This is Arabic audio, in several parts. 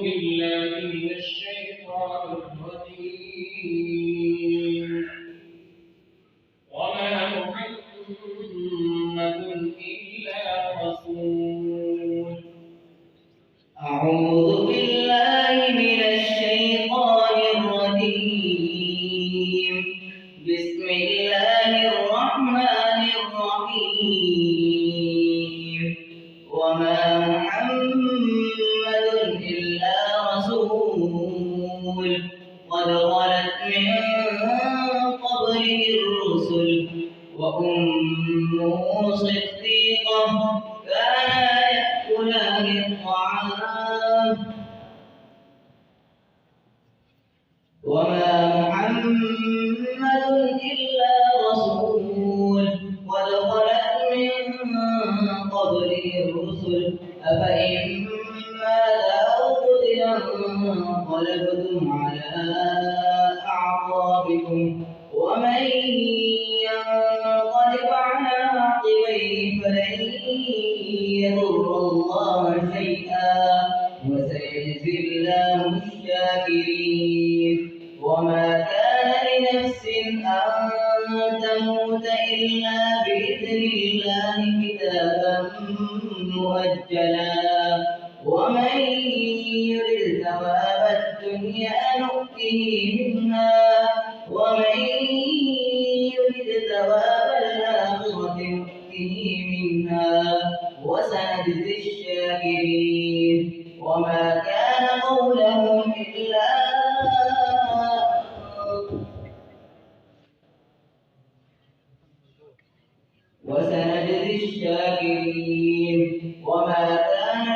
بالله من الشيطان الرجيم. وما محمد إلا رسول. أعوذ بالله من الشيطان الرجيم. بسم الله الرحمن الرحيم. وما محمد إلا رسول قد خلت من قبله الرسل وأمه صديقة كانا يأكلان الطعام. وما محمد إلا رسول قد خلت من قبله الرسل أفإن مات أو قتل انقلبتم على أعقابكم ومن ينقلب على عقبيه فلن يضر الله شيئا وسيجزي الله الشاكرين. وما كان لنفس أن تموت إلا بإذن الله كتابا مؤجلا ومن يرد ثواب الدنيا نؤته منها ومن يرد ثواب الآخرة نؤته منها وسنجزي الشاكرين. وما كان قولهم إلا وسنجزي الشاكرين. وما كان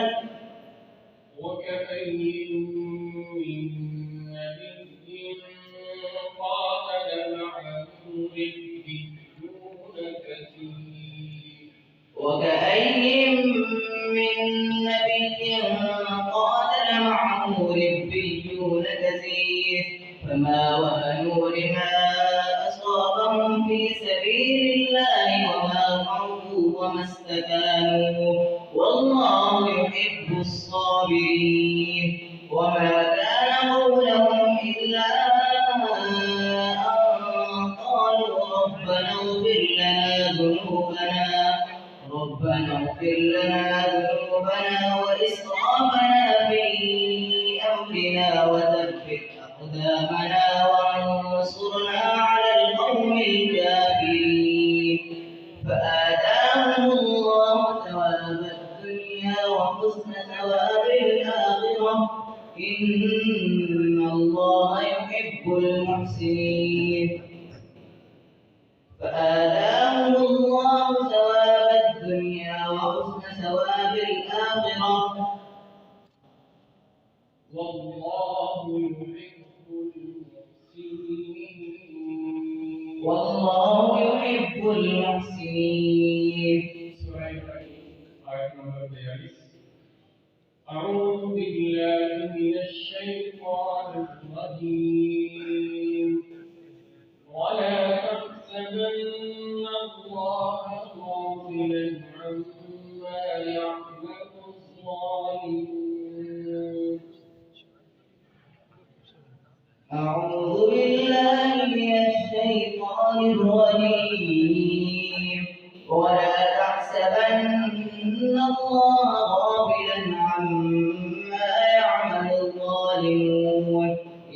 وكأين من نبي قاتل معه ربيون كثير. وكأين من نبي قاتل معه ربيون كثير فما وهنوا لما أصابهم في سبيل الله وما ضعفوا وما استكانوا والله يحب الصابرين. وما كان قولهم إلا أن قالوا ربنا اغفر لنا ذنوبنا وإسرافنا في أمرنا وثبت أقدامنا وانصرنا على القوم الكافرين. فآتاهم الله ثواب الدنيا وحسن ثواب الآخرة إن الله يحب المحسنين. فآتاهم الله ثواب الدنيا وحسن ثواب الآخرة والله يحب المحسنين. والله يحب المحسنين. آية نمبر 42. أعوذ بالله من الشيطان الرجيم. ولا تحسبن الله غافلا عما يعمل الظالمون. أعوذ بالله من الشيطان الرجيم. ولا تحسبن الله غافلا عما يعمل الظالمون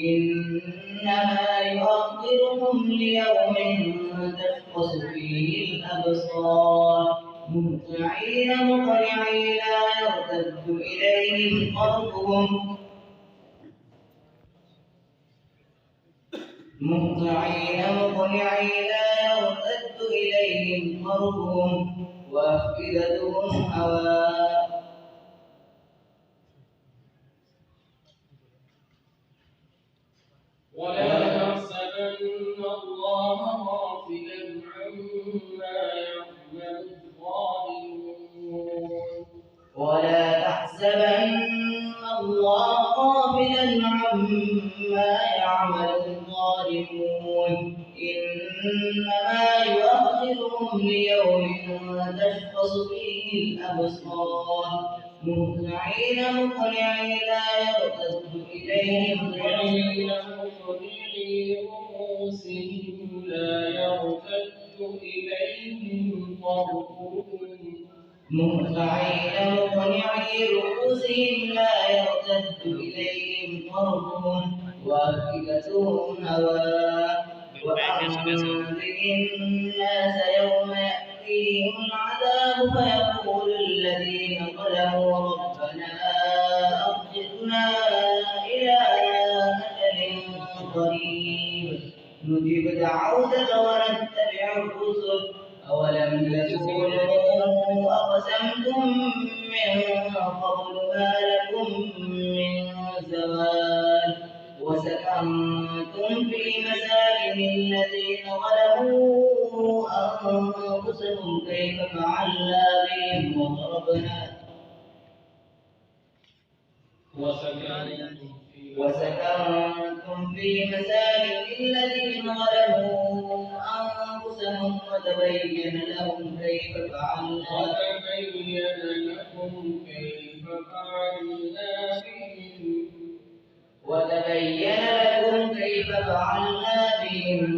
إنما يؤخرهم ليوم تشخص فيه الأبصار مهطعين مقنعي لا يرتد إليهم طرفهم وأفئدتهم هواء. ولا تحسبن الله غافلا عما يعمل الظالمون. ولا تحسبن الله غافلا عما يعمل الظالمون إنما يؤخرهم ليوم تشخص فيه الأبصار مهطعين مقنعي لا يرتد إليهم مهطعين مقنعي رؤوسهم لا يرتد إليهم طرفهم مهطعين مقنعي رؤوسهم لا يرتد إليهم طرفهم وأفئدتهم هواء وأنذر الناس يوم يأتيهم العذاب فيقول الذين ظلموا ربنا أخرجنا إلى أجل قريب نجب دعوتك ونتبع الرسل أولم تكونوا أقسمتم من قبل ما لكم من زوال وسكنتم في مساكن الذين ظلموا أنفسهم كيف فعلنا بهم وسكنتم في مساكن الذين ظلموا أنفسهم وتبين لهم كيف فعلنا بهم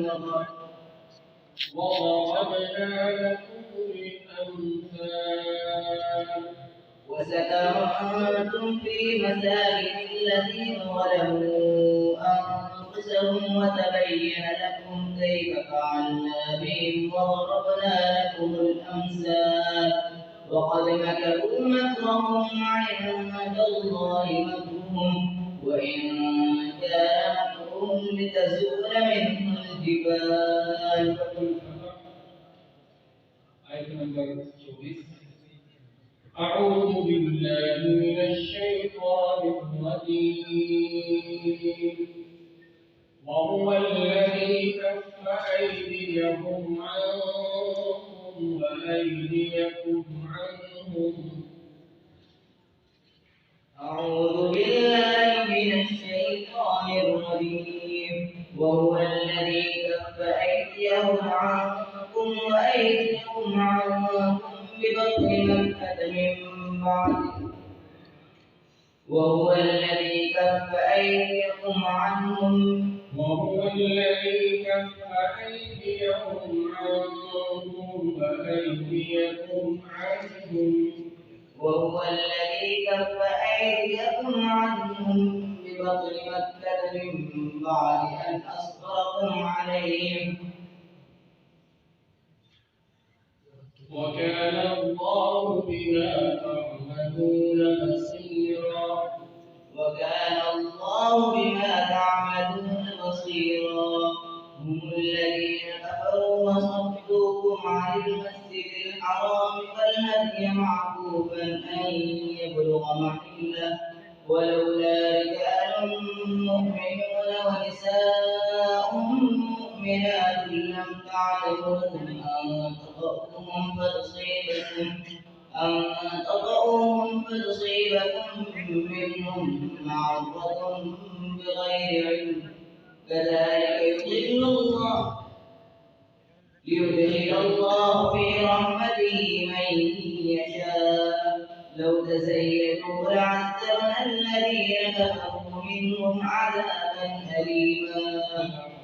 وضربنا لكم الأمثال وسكنتم في مساكن الذين ظلموا أنفسهم وتبين لكم كيف فعلنا بهم وضربنا لكم الأمثال وقد مكروا مكرهم عند الله مكرهم وإن كان مكرهم لتزول منه الجبال. أعوذ بالله من الشيطان الرجيم وهو الذي كف أيديهم عنكم وأيديكم عنهم أعوذ بالله من الشيطان الرجيم وهو الذي كف أيديهم عنكم وأيديكم عنكم ببطن مكة من بعد وهو الذي كف أيديكم عنهم ببطن مكة من بعد أن أصبركم عليهم وكان الله بما تعملون بصيرا. هم الذين كفروا وصدوكم عن المسجد الحرام والهدي معكوفا أن يبلغ محله ولولا رجال مؤمنون ونساء مؤمنات لم تعلموهم أن تطؤوهم فتصيبكم منهم معرة بغير علم كذلك ليدخل الله في رحمته من يشاء لو تزينوا لعذبنا الذين كفروا منهم عذابا أليما.